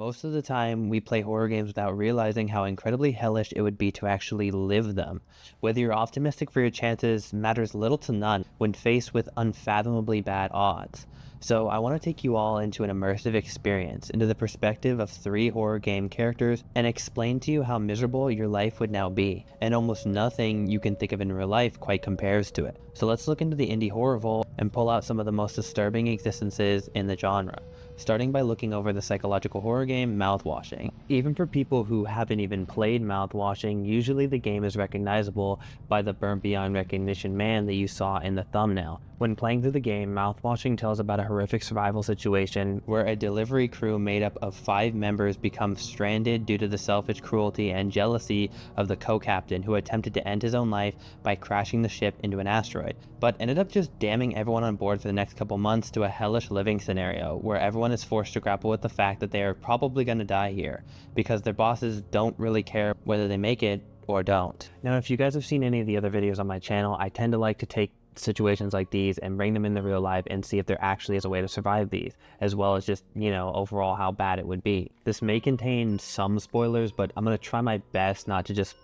Most of the time, we play horror games without realizing how incredibly hellish it would be to actually live them. Whether you're optimistic for your chances matters little to none when faced with unfathomably bad odds. So I want to take you all into an immersive experience, into the perspective of 3 horror game characters, and explain to you how miserable your life would now be, and almost nothing you can think of in real life quite compares to it. So let's look into the indie horror vault and pull out some of the most disturbing existences in the genre, starting by looking over the psychological horror game Mouthwashing. Even for people who haven't even played Mouthwashing, usually the game is recognizable by the burnt beyond recognition man that you saw in the thumbnail. When playing through the game, Mouthwashing tells about a horrific survival situation where a delivery crew made up of 5 members become stranded due to the selfish cruelty and jealousy of the co-captain, who attempted to end his own life by crashing the ship into an asteroid, but ended up just damning everyone on board for the next couple months to a hellish living scenario where everyone is forced to grapple with the fact that they are probably going to die here because their bosses don't really care whether they make it or don't. Now, if you guys have seen any of the other videos on my channel, I tend to like to take situations like these and bring them into real life and see if there actually is a way to survive these, as well as just, overall how bad it would be. This may contain some spoilers, but I'm going to try my best not to just,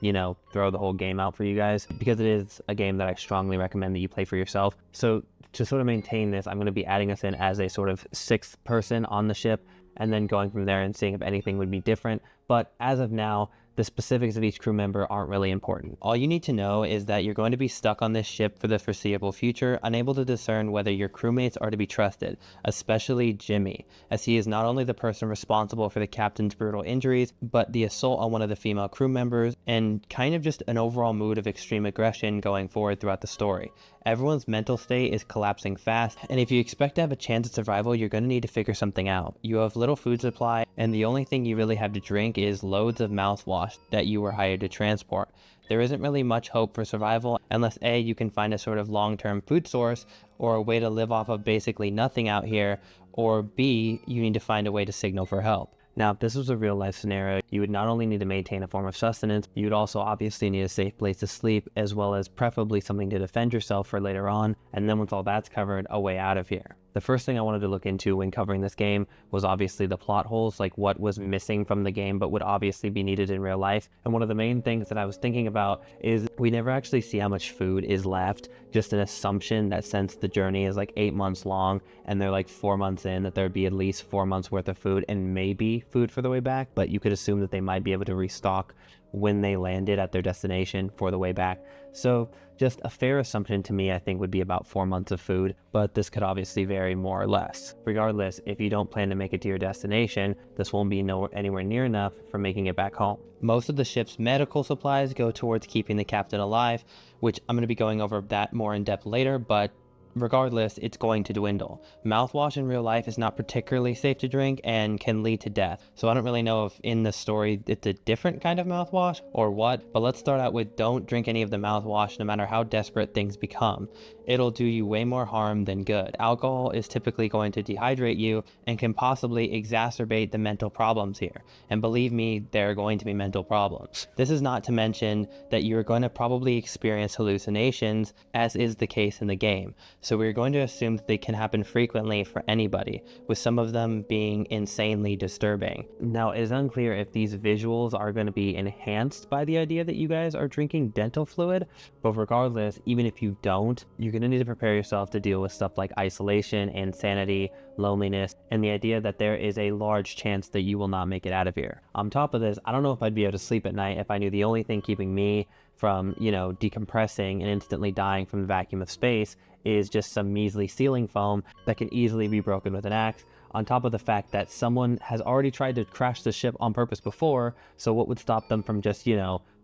throw the whole game out for you guys, because it is a game that I strongly recommend that you play for yourself. So to sort of maintain this, I'm going to be adding us in as a sort of 6th person on the ship, and then going from there and seeing if anything would be different. But as of now, the specifics of each crew member aren't really important. All you need to know is that you're going to be stuck on this ship for the foreseeable future, unable to discern whether your crewmates are to be trusted, especially Jimmy, as he is not only the person responsible for the captain's brutal injuries, but the assault on one of the female crew members, and kind of just an overall mood of extreme aggression going forward throughout the story. Everyone's mental state is collapsing fast, and if you expect to have a chance at survival, you're going to need to figure something out. You have little food supply, and the only thing you really have to drink is loads of mouthwash that you were hired to transport. There isn't really much hope for survival unless A, you can find a sort of long-term food source or a way to live off of basically nothing out here, or B, you need to find a way to signal for help. Now, if this was a real life scenario, you would not only need to maintain a form of sustenance, you would also obviously need a safe place to sleep, as well as preferably something to defend yourself for later on, and then once all that's covered, a way out of here. The first thing I wanted to look into when covering this game was obviously the plot holes, like what was missing from the game but would obviously be needed in real life. And one of the main things that I was thinking about is we never actually see how much food is left, just an assumption that since the journey is like 8 months long and they're like 4 months in, that there'd be at least 4 months worth of food and maybe food for the way back, but you could assume that they might be able to restock when they landed at their destination for the way back. So just a fair assumption to me, I think, would be about 4 months of food, but this could obviously vary more or less. Regardless, if you don't plan to make it to your destination, this won't be anywhere near enough for making it back home. Most of the ship's medical supplies go towards keeping the captain alive, which I'm going to be going over that more in depth later, but regardless, it's going to dwindle. Mouthwash in real life is not particularly safe to drink and can lead to death. So I don't really know if in the story it's a different kind of mouthwash or what, but let's start out with don't drink any of the mouthwash no matter how desperate things become. It'll do you way more harm than good. Alcohol is typically going to dehydrate you and can possibly exacerbate the mental problems here. And believe me, there are going to be mental problems. This is not to mention that you're going to probably experience hallucinations, as is the case in the game. So we're going to assume that they can happen frequently for anybody, with some of them being insanely disturbing. Now, it is unclear if these visuals are going to be enhanced by the idea that you guys are drinking dental fluid, but regardless, even if you don't, you're going to need to prepare yourself to deal with stuff like isolation, insanity, loneliness, and the idea that there is a large chance that you will not make it out of here. On top of this, I don't know if I'd be able to sleep at night if I knew the only thing keeping me from, decompressing and instantly dying from the vacuum of space is just some measly ceiling foam that can easily be broken with an axe, on top of the fact that someone has already tried to crash the ship on purpose before, so what would stop them from just,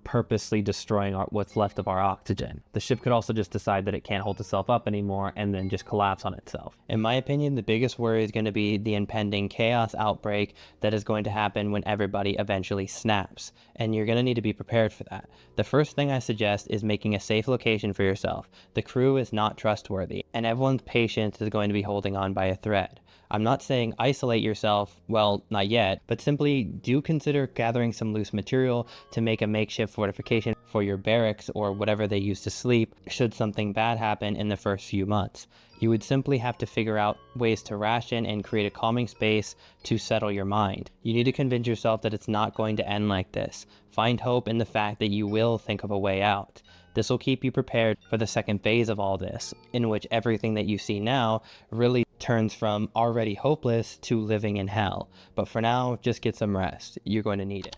purposely destroying what's left of our oxygen? The ship could also just decide that it can't hold itself up anymore and then just collapse on itself. In my opinion, the biggest worry is going to be the impending chaos outbreak that is going to happen when everybody eventually snaps, and you're going to need to be prepared for that. The first thing I suggest is making a safe location for yourself. The crew is not trustworthy, and everyone's patience is going to be holding on by a thread. I'm not saying isolate yourself, well, not yet, but simply do consider gathering some loose material to make a makeshift fortification for your barracks or whatever they use to sleep should something bad happen in the first few months. You would simply have to figure out ways to ration and create a calming space to settle your mind. You need to convince yourself that it's not going to end like this. Find hope in the fact that you will think of a way out. This will keep you prepared for the second phase of all this, in which everything that you see now really turns from already hopeless to living in hell. But for now, just get some rest. You're going to need it.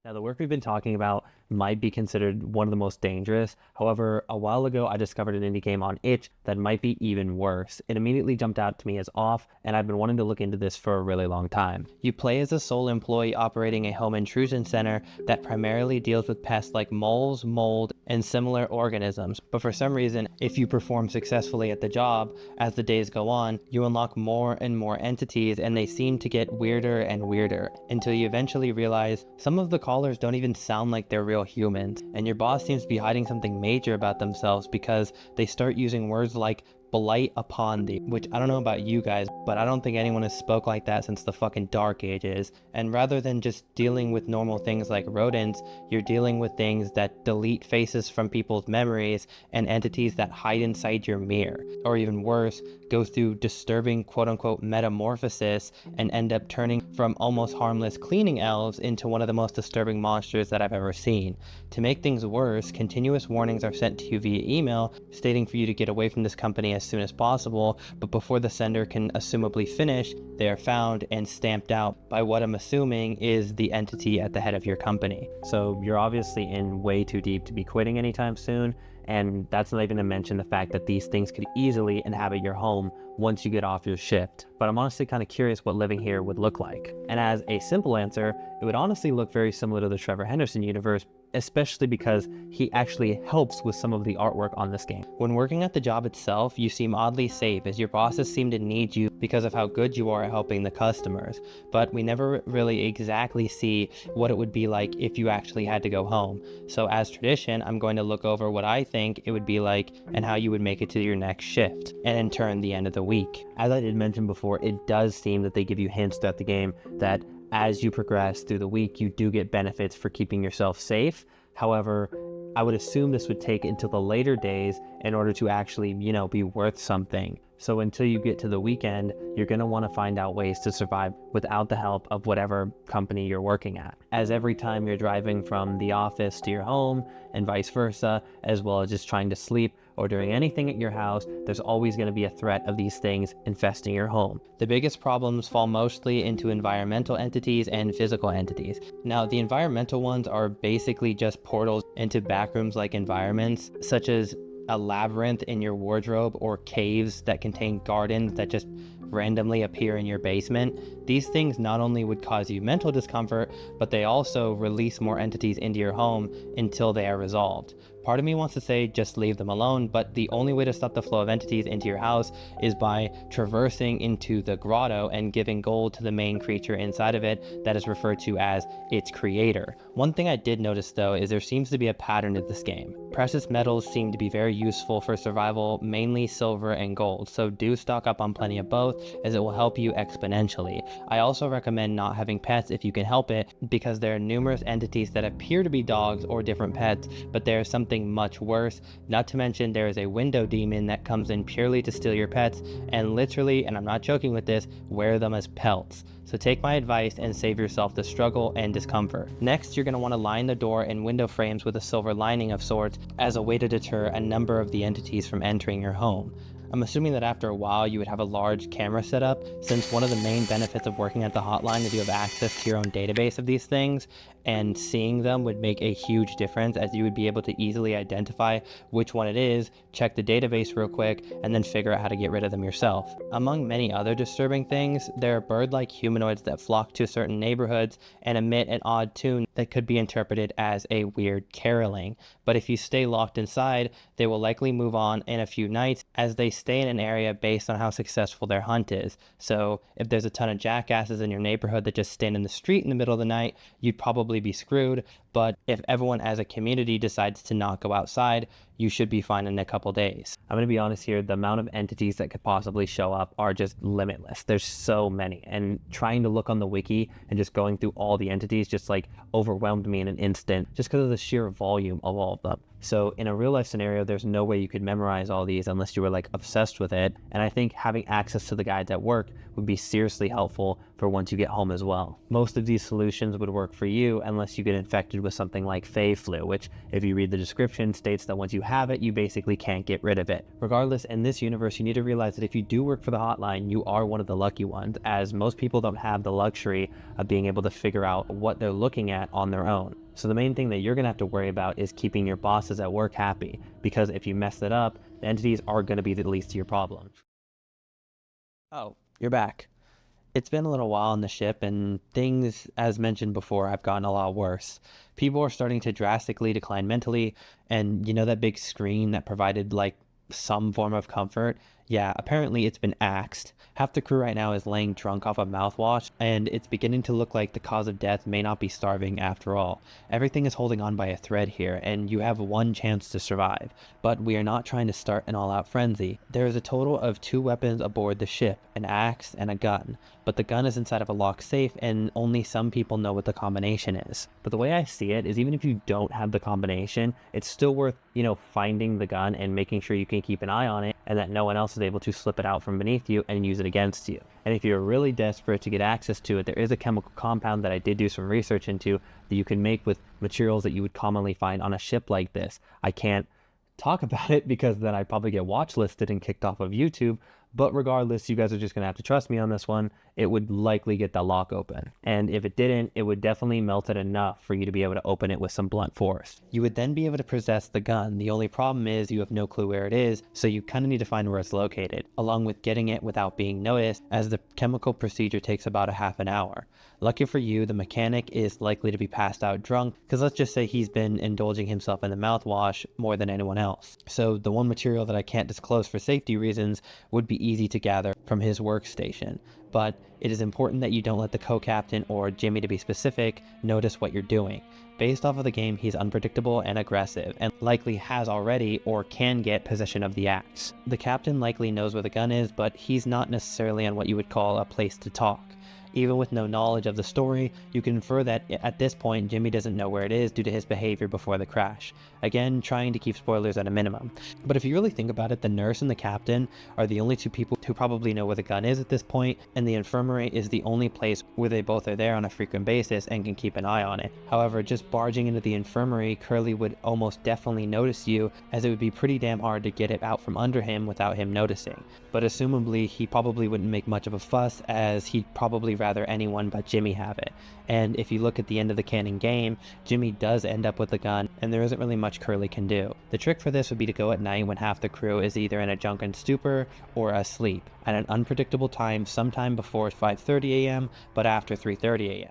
Now, the work we've been talking about might be considered one of the most dangerous. However, a while ago, I discovered an indie game on itch that might be even worse. It immediately jumped out to me as off, and I've been wanting to look into this for a really long time. You play as a sole employee operating a home intrusion center that primarily deals with pests like moles, mold, and similar organisms. But for some reason, if you perform successfully at the job, as the days go on, you unlock more and more entities, and they seem to get weirder and weirder, until you eventually realize some of the callers don't even sound like they're real humans, and your boss seems to be hiding something major about themselves because they start using words like blight upon thee, which I don't know about you guys, but I don't think anyone has spoke like that since the fucking dark ages. And rather than just dealing with normal things like rodents, you're dealing with things that delete faces from people's memories and entities that hide inside your mirror, or even worse, go through disturbing quote-unquote metamorphosis and end up turning from almost harmless cleaning elves into one of the most disturbing monsters that I've ever seen. To make things worse, continuous warnings are sent to you via email stating for you to get away from this company as soon as possible, but before the sender can assumably finish, they are found and stamped out by what I'm assuming is the entity at the head of your company. So you're obviously in way too deep to be quitting anytime soon, and that's not even to mention the fact that these things could easily inhabit your home once you get off your shift. But I'm honestly kind of curious what living here would look like. And as a simple answer, it would honestly look very similar to the Trevor Henderson universe, especially because he actually helps with some of the artwork on this game. When working at the job itself, you seem oddly safe as your bosses seem to need you because of how good you are at helping the customers, but we never really exactly see what it would be like if you actually had to go home. So as tradition, I'm going to look over what I think it would be like and how you would make it to your next shift, and in turn the end of the week. As I did mention before, it does seem that they give you hints throughout the game that as you progress through the week, you do get benefits for keeping yourself safe. However, I would assume this would take until the later days in order to actually, be worth something. So until you get to the weekend, you're going to want to find out ways to survive without the help of whatever company you're working at. As every time you're driving from the office to your home and vice versa, as well as just trying to sleep or doing anything at your house, there's always going to be a threat of these things infesting your home. The biggest problems fall mostly into environmental entities and physical entities. Now, the environmental ones are basically just portals into backrooms-like environments, such as a labyrinth in your wardrobe or caves that contain gardens that just randomly appear in your basement. These things not only would cause you mental discomfort, but they also release more entities into your home until they are resolved. Part of me wants to say just leave them alone, but the only way to stop the flow of entities into your house is by traversing into the grotto and giving gold to the main creature inside of it that is referred to as its creator. One thing I did notice though is there seems to be a pattern to this game. Precious metals seem to be very useful for survival, mainly silver and gold, so do stock up on plenty of both as it will help you exponentially. I also recommend not having pets if you can help it, because there are numerous entities that appear to be dogs or different pets, but there is something much worse. Not to mention there is a window demon that comes in purely to steal your pets and literally, and I'm not joking with this, wear them as pelts. So take my advice and save yourself the struggle and discomfort. Next, you're going to want to line the door and window frames with a silver lining of sorts as a way to deter a number of the entities from entering your home. I'm assuming that after a while you would have a large camera set up, since one of the main benefits of working at the hotline is you have access to your own database of these things, and seeing them would make a huge difference as you would be able to easily identify which one it is, check the database real quick, and then figure out how to get rid of them yourself. Among many other disturbing things, there are bird-like humanoids that flock to certain neighborhoods and emit an odd tune that could be interpreted as a weird caroling. But if you stay locked inside, they will likely move on in a few nights as they stay in an area based on how successful their hunt is. So if there's a ton of jackasses in your neighborhood that just stand in the street in the middle of the night, you'd probably be screwed. but if everyone as a community decides to not go outside, you should be fine in a couple days. I'm going to be honest here, the amount of entities that could possibly show up are just limitless. There's so many, and trying to look on the wiki and just going through all the entities just like overwhelmed me in an instant just because of the sheer volume of all of them. So in a real life scenario, there's no way you could memorize all these unless you were like obsessed with it. And I think having access to the guides at work would be seriously helpful for once you get home as well. Most of these solutions would work for you unless you get infected with something like Fey Flu, which if you read the description states that once you have it, you basically can't get rid of it. Regardless, in this universe, you need to realize that if you do work for the hotline, you are one of the lucky ones, as most people don't have the luxury of being able to figure out what they're looking at on their own. So the main thing that you're going to have to worry about is keeping your bosses at work happy, because if you mess it up, the entities are going to be the least of your problems. Oh, you're back. It's been a little while on the ship, and things, as mentioned before, have gotten a lot worse. People are starting to drastically decline mentally, and you know that big screen that provided like some form of comfort? Yeah, apparently it's been axed. Half the crew right now is laying drunk off of mouthwash, and it's beginning to look like the cause of death may not be starving after all. Everything is holding on by a thread here, and you have one chance to survive. But we are not trying to start an all-out frenzy. There is a total of 2 weapons aboard the ship, an axe and a gun. But the gun is inside of a locked safe, and only some people know what the combination is. But the way I see it is, even if you don't have the combination, it's still worth, finding the gun and making sure you can keep an eye on it and that no one else is able to slip it out from beneath you and use it against you. And if you're really desperate to get access to it, there is a chemical compound that I did do some research into that you can make with materials that you would commonly find on a ship like this. I can't talk about it because then I'd probably get watch listed and kicked off of YouTube. But regardless, you guys are just going to have to trust me on this one. It would likely get the lock open. And if it didn't, it would definitely melt it enough for you to be able to open it with some blunt force. You would then be able to possess the gun. The only problem is you have no clue where it is, so you kind of need to find where it's located, along with getting it without being noticed, as the chemical procedure takes about a half an hour. Lucky for you, the mechanic is likely to be passed out drunk, because let's just say he's been indulging himself in the mouthwash more than anyone else. So the one material that I can't disclose for safety reasons would be easy to gather from his workstation. But it is important that you don't let the co-captain, or Jimmy to be specific, notice what you're doing. Based off of the game, he's unpredictable and aggressive, and likely has already or can get possession of the axe. The captain likely knows where the gun is, but he's not necessarily on what you would call a place to talk. Even with no knowledge of the story, you can infer that at this point, Jimmy doesn't know where it is due to his behavior before the crash. Again, trying to keep spoilers at a minimum. But if you really think about it, the nurse and the captain are the only 2 people who probably know where the gun is at this point, and the infirmary is the only place where they both are there on a frequent basis and can keep an eye on it. However, just barging into the infirmary, Curly would almost definitely notice you, as it would be pretty damn hard to get it out from under him without him noticing. But assumably, he probably wouldn't make much of a fuss, as he'd probably rather anyone but Jimmy have it. And if you look at the end of the canon game, Jimmy does end up with the gun, and there isn't really much Curly can do. The trick for this would be to go at night when half the crew is either in a drunken stupor or asleep, at an unpredictable time sometime before 5:30 a.m. but after 3:30 a.m.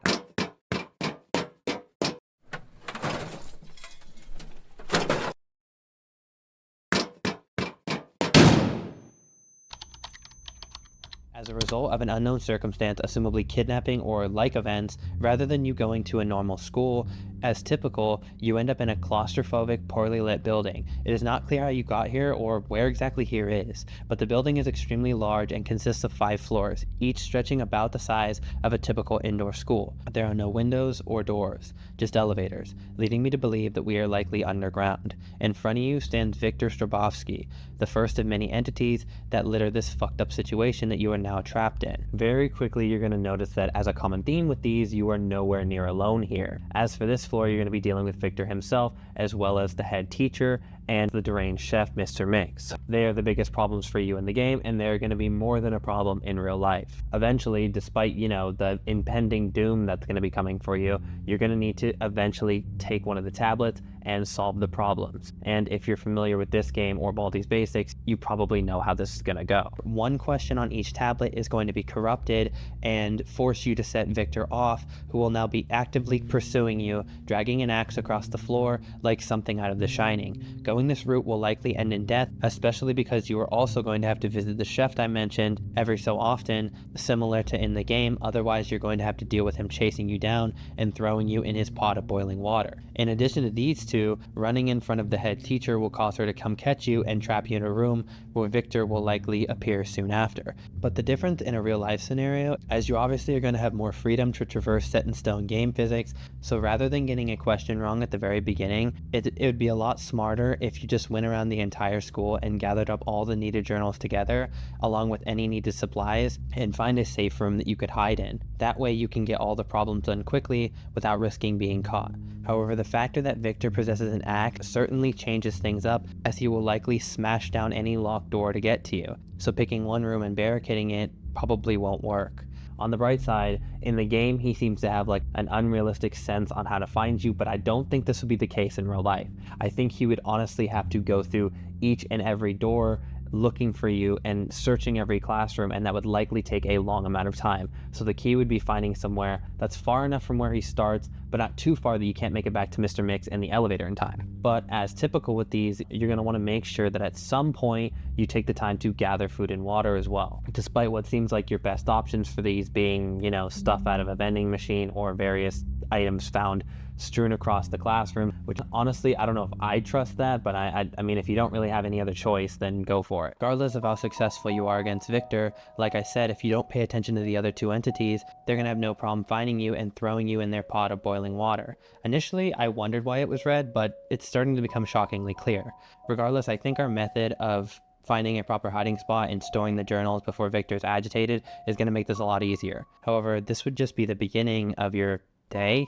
As a result of an unknown circumstance, assumably kidnapping or like events, rather than you going to a normal school, as typical, you end up in a claustrophobic, poorly lit building. It is not clear how you got here or where exactly here is, but the building is extremely large and consists of 5 floors, each stretching about the size of a typical indoor school. There are no windows or doors, just elevators, leading me to believe that we are likely underground. In front of you stands Viktor Strobovski, the first of many entities that litter this fucked up situation that you are now trapped in. Very quickly, you're going to notice that as a common theme with these, you are nowhere near alone here. As for this floor, you're going to be dealing with Viktor himself, as well as the head teacher and the deranged chef, Mr. Mix. They are the biggest problems for you in the game, and they're going to be more than a problem in real life. Eventually, despite, the impending doom that's going to be coming for you, you're going to need to eventually take one of the tablets and solve the problems. And if you're familiar with this game or Baldi's Basics, you probably know how this is going to go. One question on each tablet is going to be corrupted and force you to set Viktor off, who will now be actively pursuing you, dragging an axe across the floor like something out of The Shining. Go Going this route will likely end in death, especially because you are also going to have to visit the chef I mentioned every so often, similar to in the game. Otherwise you're going to have to deal with him chasing you down and throwing you in his pot of boiling water. In addition to these two, running in front of the head teacher will cause her to come catch you and trap you in a room where Viktor will likely appear soon after. But the difference in a real life scenario, as you obviously are going to have more freedom to traverse set in stone game physics, so rather than getting a question wrong at the very beginning, it would be a lot smarter if you just went around the entire school and gathered up all the needed journals together, along with any needed supplies, and find a safe room that you could hide in. That way you can get all the problems done quickly without risking being caught. However, the factor that Viktor possesses an axe certainly changes things up, as he will likely smash down any locked door to get to you, so picking one room and barricading it probably won't work. On the bright side, in the game he seems to have like an unrealistic sense on how to find you, but I don't think this would be the case in real life. I think he would honestly have to go through each and every door looking for you and searching every classroom, and that would likely take a long amount of time. So the key would be finding somewhere that's far enough from where he starts, but not too far that you can't make it back to Mr. Mix in the elevator in time. But as typical with these, you're going to want to make sure that at some point you take the time to gather food and water as well. Despite what seems like your best options for these being, stuff out of a vending machine or various items found strewn across the classroom, which honestly I don't know if I trust that, but I mean, if you don't really have any other choice, then go for it. Regardless of how successful you are against Viktor, like I said, if you don't pay attention to the other two entities, they're gonna have no problem finding you and throwing you in their pot of boiling water. Initially I wondered why it was red, but it's starting to become shockingly clear. Regardless, I think our method of finding a proper hiding spot and storing the journals before Viktor's agitated is going to make this a lot easier. However, this would just be the beginning of your day.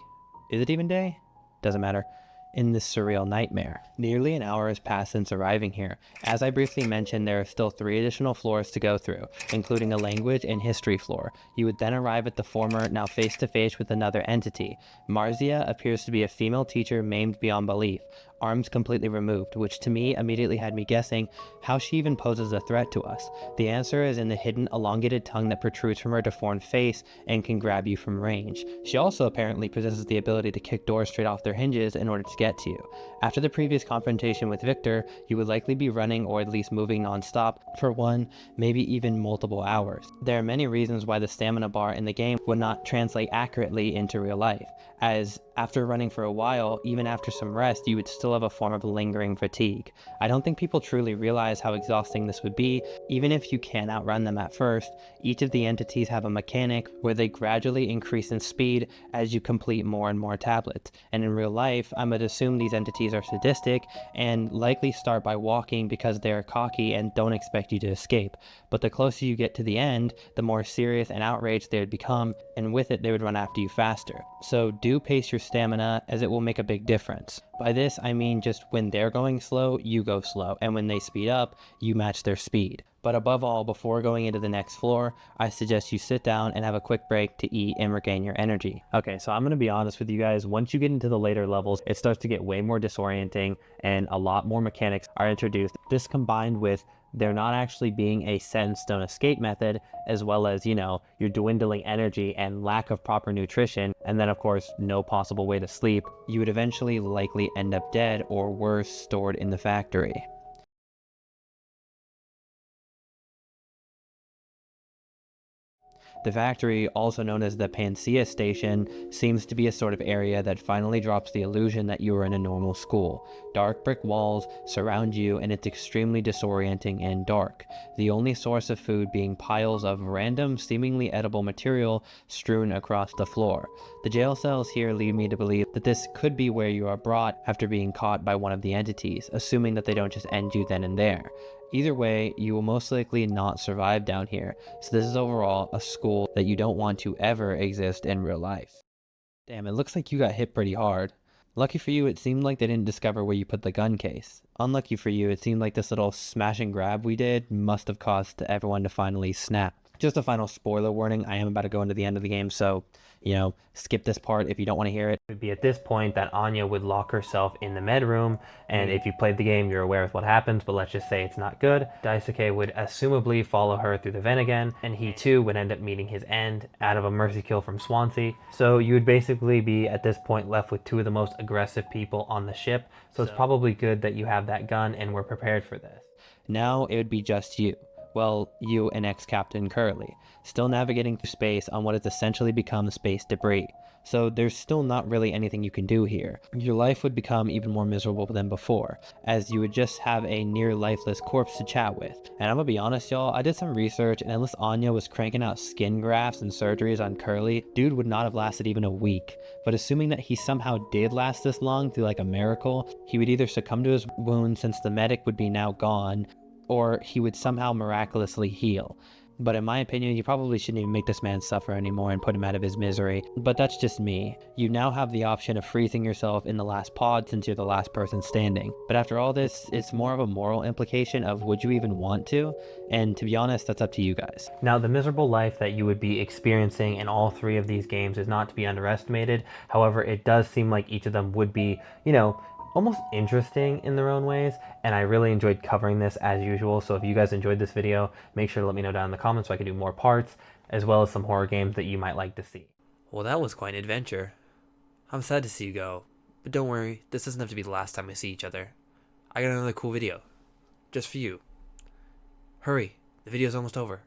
Is it even day? Doesn't matter. In this surreal nightmare. Nearly an hour has passed since arriving here. As I briefly mentioned, there are still 3 additional floors to go through, including a language and history floor. You would then arrive at the former, now face to face with another entity. Marzia appears to be a female teacher maimed beyond belief, arms completely removed, which to me immediately had me guessing how she even poses a threat to us. The answer is in the hidden elongated tongue that protrudes from her deformed face and can grab you from range. She also apparently possesses the ability to kick doors straight off their hinges in order to get to you. After the previous confrontation with Viktor, you would likely be running or at least moving non-stop for 1, maybe even multiple hours. There are many reasons why the stamina bar in the game would not translate accurately into real life, as after running for a while, even after some rest, you would still have a form of lingering fatigue. I don't think people truly realize how exhausting this would be. Even if you can outrun them at first, each of the entities have a mechanic where they gradually increase in speed as you complete more and more tablets. And in real life, I would assume these entities are sadistic and likely start by walking because they are cocky and don't expect you to escape. But the closer you get to the end, the more serious and outraged they would become, and with it they would run after you faster. So do pace your stamina, as it will make a big difference. By this I mean just when they're going slow, you go slow, and when they speed up, you match their speed. But above all, before going into the next floor, I suggest you sit down and have a quick break to eat and regain your energy. Okay, so I'm going to be honest with you guys, once you get into the later levels, it starts to get way more disorienting and a lot more mechanics are introduced. This combined with there not actually being a set in stone escape method, as well as, your dwindling energy and lack of proper nutrition, and then of course no possible way to sleep, you would eventually likely end up dead or worse, stored in the factory. The factory, also known as the Panacea Station, seems to be a sort of area that finally drops the illusion that you are in a normal school. Dark brick walls surround you and it's extremely disorienting and dark, the only source of food being piles of random, seemingly edible material strewn across the floor. The jail cells here lead me to believe that this could be where you are brought after being caught by one of the entities, assuming that they don't just end you then and there. Either way, you will most likely not survive down here, so this is overall a school that you don't want to ever exist in real life. Damn, it looks like you got hit pretty hard. Lucky for you, it seemed like they didn't discover where you put the gun case. Unlucky for you, it seemed like this little smash and grab we did must have caused everyone to finally snap. Just a final spoiler warning, I am about to go into the end of the game, so, skip this part if you don't want to hear it. It would be at this point that Anya would lock herself in the med room, and if you played the game, you're aware of what happens, but let's just say it's not good. Daisuke would assumably follow her through the vent again, and he too would end up meeting his end out of a mercy kill from Swansea. So you would basically be, at this point, left with two of the most aggressive people on the ship, so it's probably good that you have that gun and we're prepared for this. Now it would be just you. Well, you and ex-Captain Curly, still navigating through space on what has essentially become space debris. So there's still not really anything you can do here. Your life would become even more miserable than before, as you would just have a near lifeless corpse to chat with. And I'm gonna be honest, y'all, I did some research, and unless Anya was cranking out skin grafts and surgeries on Curly, dude would not have lasted even a week. But assuming that he somehow did last this long through like a miracle, he would either succumb to his wounds since the medic would be now gone, or he would somehow miraculously heal. But in my opinion, you probably shouldn't even make this man suffer anymore and put him out of his misery. But that's just me. You now have the option of freezing yourself in the last pod since you're the last person standing. But after all this, it's more of a moral implication of would you even want to? And to be honest, that's up to you guys. Now, the miserable life that you would be experiencing in all three of these games is not to be underestimated. However, it does seem like each of them would be, almost interesting in their own ways, and I really enjoyed covering this as usual. So if you guys enjoyed this video, make sure to let me know down in the comments so I can do more parts, as well as some horror games that you might like to see. Well, that was quite an adventure. I'm sad to see you go, but don't worry, this doesn't have to be the last time we see each other. I got another cool video, just for you. Hurry, the video's almost over.